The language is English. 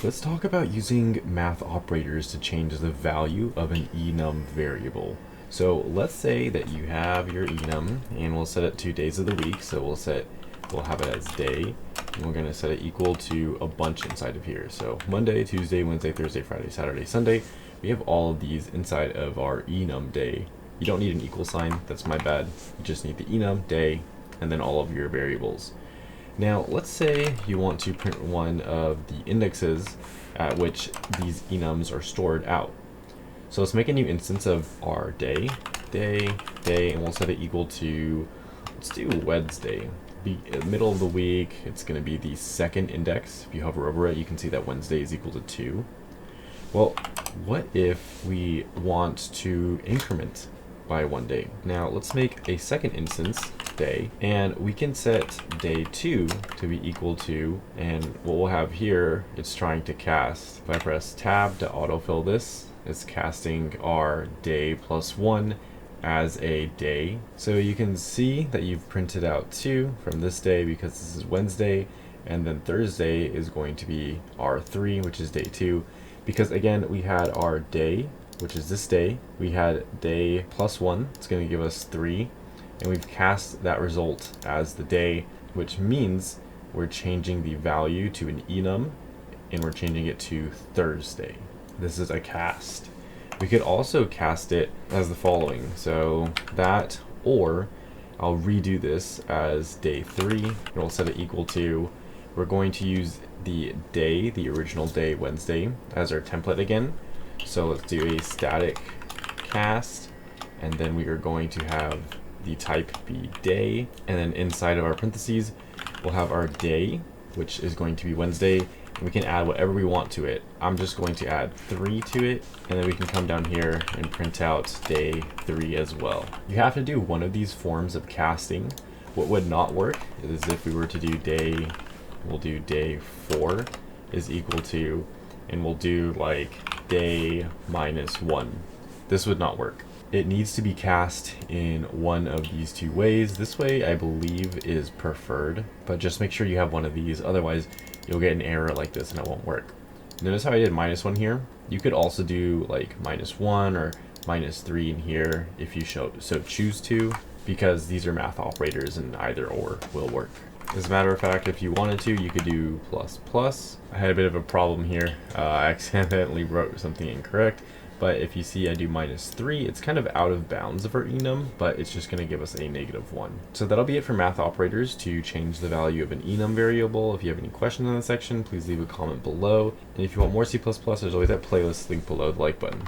Let's talk about using math operators to change the value of an enum variable. So let's say that you have your enum and we'll set it to days of the week. So we'll have it as day, and we're going to set it equal to a bunch inside of here. So Monday, Tuesday, Wednesday, Thursday, Friday, Saturday, Sunday. We have all of these inside of our enum day. You don't need an equal sign, that's my bad. You just need the enum day and then all of your variables. Now, let's say you want to print one of the indexes at which these enums are stored out. So let's make a new instance of our day, and we'll set it equal to, let's do Wednesday. Be middle of the week, it's going to be the second index. If you hover over it, you can see that Wednesday is equal to 2. Well, what if we want to increment by 1 day? Now, let's make a second instance, day, and we can set day 2 to be equal to, and what we'll have here, it's trying to cast. If I press tab to autofill this, it's casting our day plus 1 as a day. So you can see that you've printed out 2 from this day because this is Wednesday, and then Thursday is going to be our 3, which is day 2, because again, we had our day, which is this day, we had day plus 1, it's going to give us 3, and we've cast that result as the day, which means we're changing the value to an enum, and we're changing it to Thursday. This is a cast. We could also cast it as the following. So that, or I'll redo this as day 3, and we'll set it equal to, we're going to use the day, the original day, Wednesday, as our template again. So let's do a static cast, and then we are going to have the type be day, and then inside of our parentheses, we'll have our day, which is going to be Wednesday, and we can add whatever we want to it. I'm just going to add 3 to it, and then we can come down here and print out day 3 as well. You have to do one of these forms of casting. What would not work is if we were to do day, we'll do day 4 is equal to, and we'll do like day minus 1. This would not work. It needs to be cast in one of these 2 ways. This way, I believe, is preferred, but just make sure you have one of these. Otherwise, you'll get an error like this and it won't work. Notice how I did -1 here? You could also do like -1 or -3 in here if you so choose to, because these are math operators and either or will work. As a matter of fact, if you wanted to, you could do ++. I had a bit of a problem here. I accidentally wrote something incorrect. But if you see I do -3, it's kind of out of bounds of our enum, but it's just going to give us a -1. So that'll be it for math operators to change the value of an enum variable. If you have any questions in the section, please leave a comment below. And if you want more C++, there's always that playlist link below the like button.